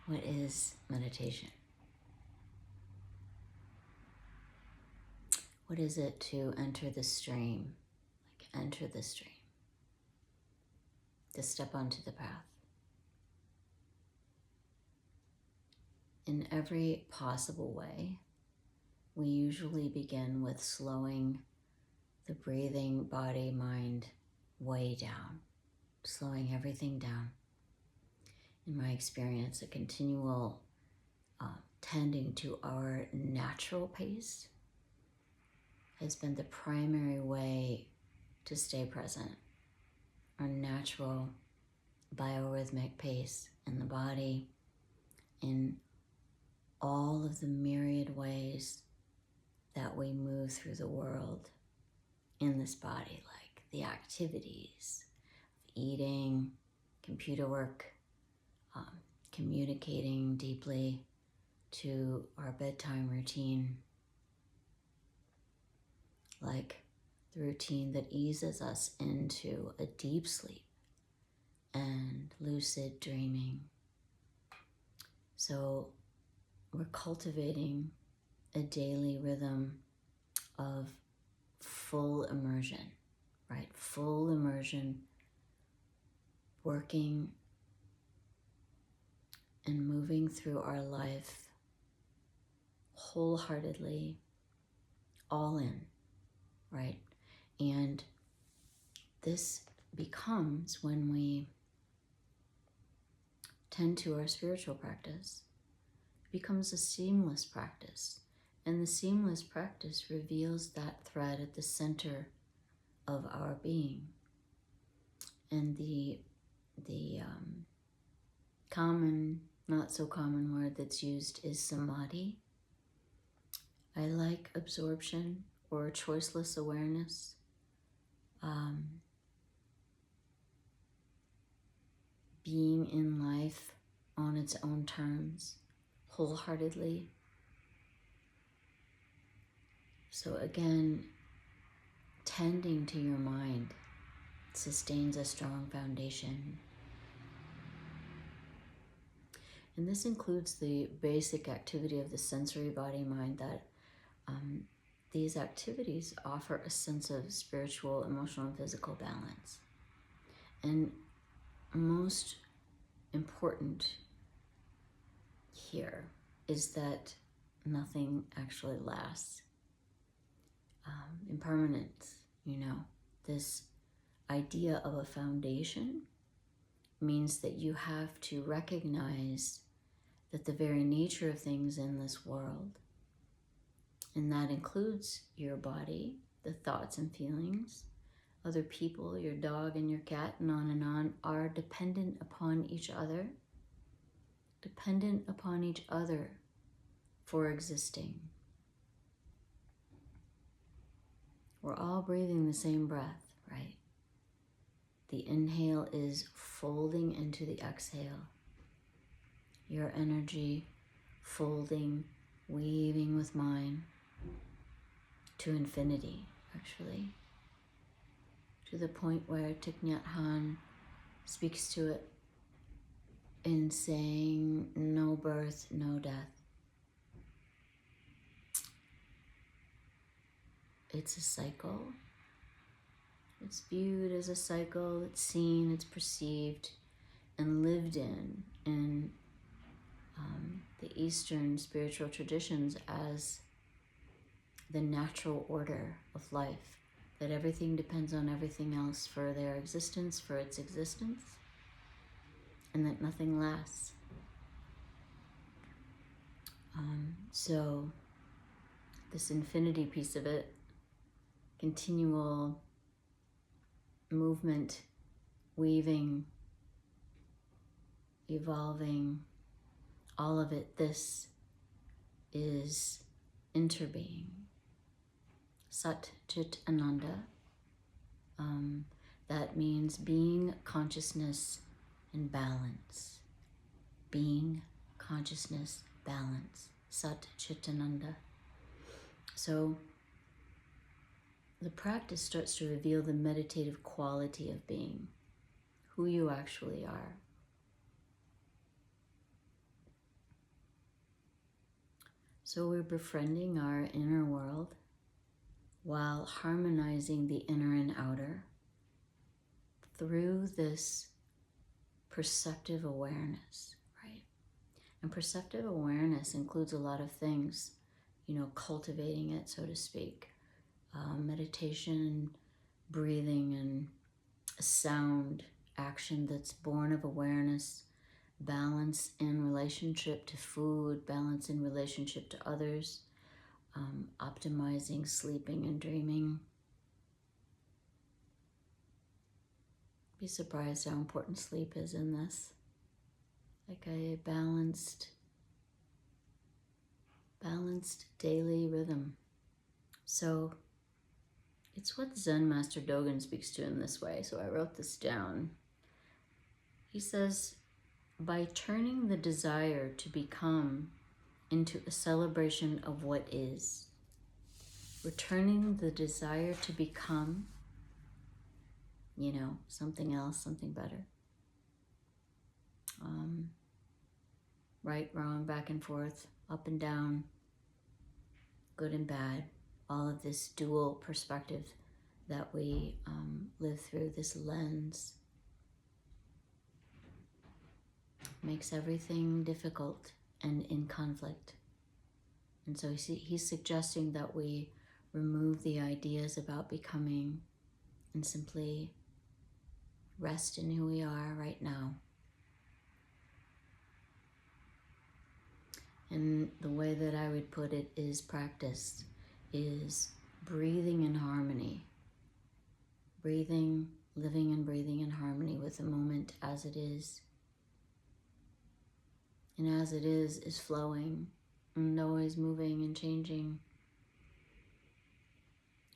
What is meditation? What is it to enter the stream? Like enter the stream. To step onto the path. In every possible way, we usually begin with slowing the breathing, body, mind way down. Slowing everything down. In my experience, a continual tending to our natural pace has been the primary way to stay present. Our natural biorhythmic pace in the body, in all of the myriad ways that we move through the world in this body, like the activities, eating, computer work, communicating deeply, to our bedtime routine, like the routine that eases us into a deep sleep and lucid dreaming. So we're cultivating a daily rhythm of full immersion, right? Full immersion, working and moving through our life wholeheartedly, all in, right? And this becomes, when we tend to our spiritual practice, becomes a seamless practice. And the seamless practice reveals that thread at the center of our being. And the common, not so common word that's used is Samadhi. I like absorption or choiceless awareness. Being in life on its own terms, wholeheartedly. So again, tending to your mind sustains a strong foundation. And this includes the basic activity of the sensory body-mind, that these activities offer a sense of spiritual, emotional, and physical balance. And most important here is that nothing actually lasts. Impermanence, this idea of a foundation means that you have to recognize that the very nature of things in this world, and that includes your body, the thoughts and feelings, other people, your dog and your cat, and on, are dependent upon each other for existing. We're all breathing the same breath, right? The inhale is folding into the exhale. Your energy folding, weaving with mine to infinity, actually. To the point where Thich Nhat Hanh speaks to it in saying, no birth, no death. It's a cycle. It's viewed as a cycle. It's seen, it's perceived, and lived in the Eastern spiritual traditions as the natural order of life, that everything depends on everything else for their existence, for its existence, and that nothing lasts. So this infinity piece of it, continual movement, weaving, evolving, all of it, this is interbeing. Sat Chit Ananda. That means being, consciousness, and balance. Being, consciousness, balance. Sat Chit Ananda. So the practice starts to reveal the meditative quality of being, who you actually are. So we're befriending our inner world while harmonizing the inner and outer through this perceptive awareness, right? And perceptive awareness includes a lot of things, cultivating it, so to speak. Meditation, breathing, and sound action that's born of awareness, balance in relationship to food, balance in relationship to others, optimizing sleeping and dreaming. Be surprised how important sleep is in this. Like a balanced daily rhythm. So it's what Zen Master Dogen speaks to in this way. So I wrote this down. He says, by turning the desire to become into a celebration of what is, returning the desire to become, something else, something better. Right, wrong, back and forth, up and down, good and bad, all of this dual perspective that we live through, this lens, makes everything difficult and in conflict. And so he's suggesting that we remove the ideas about becoming and simply rest in who we are right now. And the way that I would put it is practice, is breathing in harmony. Breathing, living and breathing in harmony with the moment as it is. And as it is flowing and always moving and changing.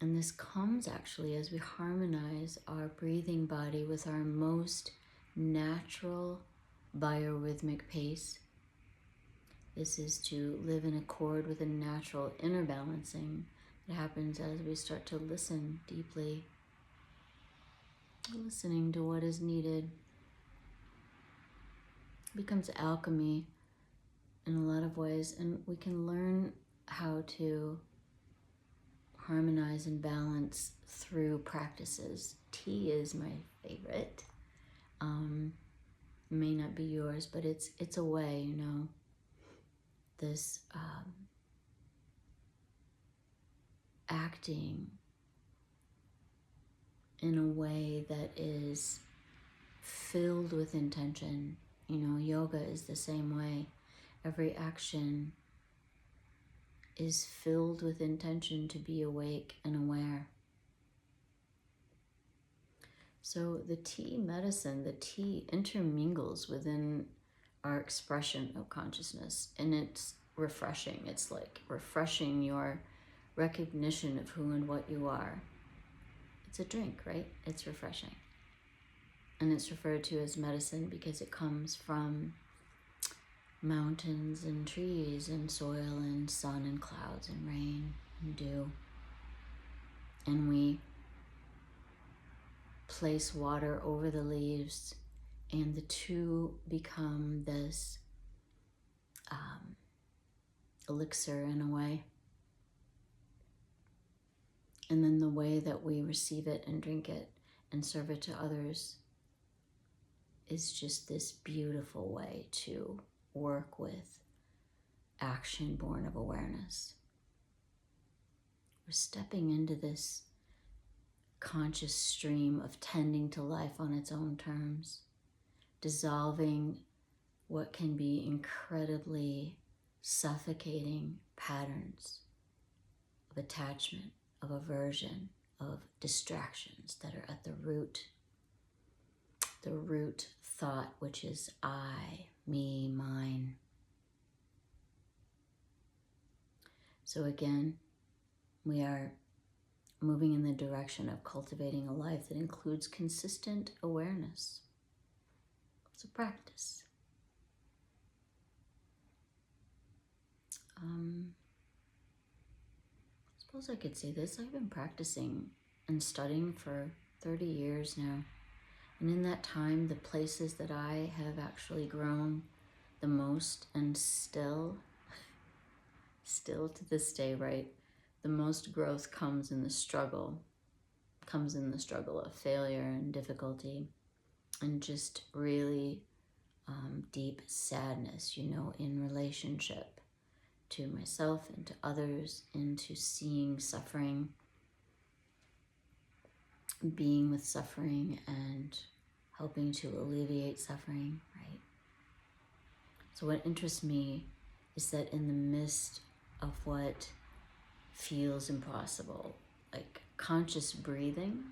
And this comes actually as we harmonize our breathing body with our most natural biorhythmic pace. This is to live in accord with a natural inner balancing that happens as we start to listen deeply, listening to what is needed. It becomes alchemy in a lot of ways, and we can learn how to harmonize and balance through practices. Tea is my favorite. May not be yours, but it's a way, this acting in a way that is filled with intention. Yoga is the same way. Every action is filled with intention to be awake and aware. So the tea medicine, the tea intermingles within our expression of consciousness, and it's refreshing. It's like refreshing your recognition of who and what you are. It's a drink, right? It's refreshing. And it's referred to as medicine because it comes from mountains and trees and soil and sun and clouds and rain and dew. And we place water over the leaves, and the two become this elixir in a way. And then the way that we receive it and drink it and serve it to others is just this beautiful way to work with action born of awareness. We're stepping into this conscious stream of tending to life on its own terms, dissolving what can be incredibly suffocating patterns of attachment, of aversion, of distractions that are at the root thought, which is I, me, mine. So again, we are moving in the direction of cultivating a life that includes consistent awareness. It's a practice. I suppose I could say this. I've been practicing and studying for 30 years now. And in that time, the places that I have actually grown the most and still still to this day, right? The most growth comes in the struggle, of failure and difficulty, and just really deep sadness, in relationship to myself and to others, into seeing suffering, being with suffering, and helping to alleviate suffering, right? So what interests me is that in the midst of what feels impossible, like conscious breathing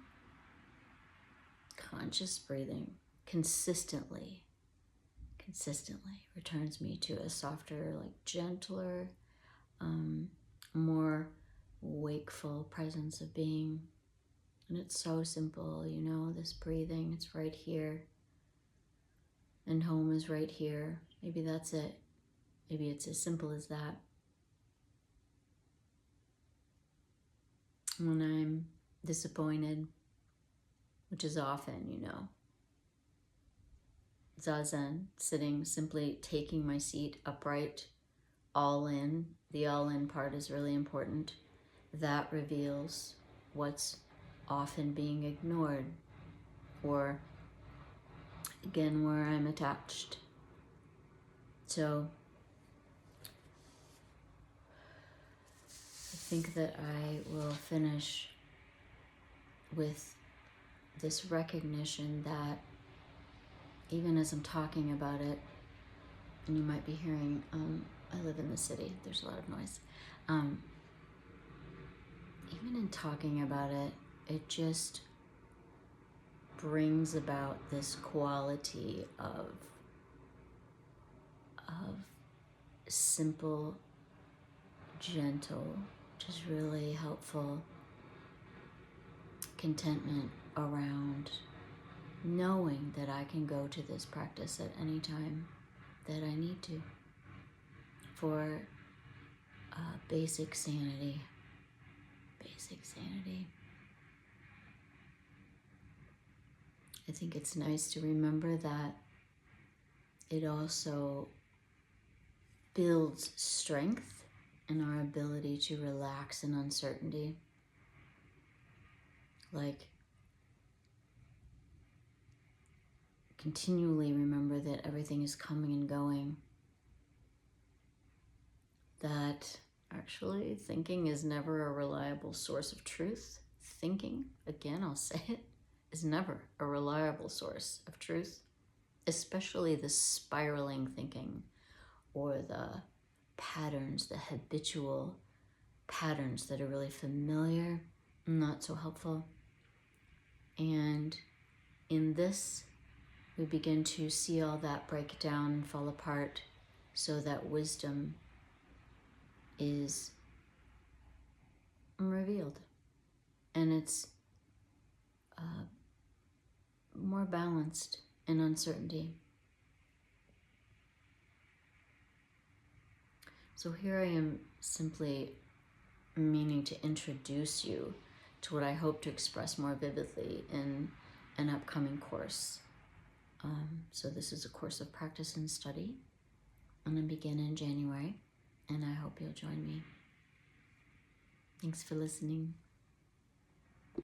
consistently returns me to a softer, like gentler, more wakeful presence of being. And it's so simple, this breathing, it's right here. And home is right here. Maybe that's it. Maybe it's as simple as that. When I'm disappointed, which is often, Zazen, sitting, simply taking my seat upright, all in. The all in part is really important. That reveals what's often being ignored, or again, where I'm attached. So I think that I will finish with this recognition that even as I'm talking about it, and you might be hearing, I live in the city, there's a lot of noise. Even in talking about it, it just brings about this quality of simple, gentle, just really helpful contentment around knowing that I can go to this practice at any time that I need to for basic sanity. I think it's nice to remember that it also builds strength in our ability to relax in uncertainty. Like, continually remember that everything is coming and going. That actually thinking is never a reliable source of truth. Thinking, again, I'll say it, is never a reliable source of truth, especially the spiraling thinking or the patterns, the habitual patterns that are really familiar, not so helpful. And in this, we begin to see all that break down and fall apart so that wisdom is revealed. And it's more balanced in uncertainty. So here I am simply meaning to introduce you to what I hope to express more vividly in an upcoming course. So this is a course of practice and study. I'm going to begin in January, and I hope you'll join me. Thanks for listening.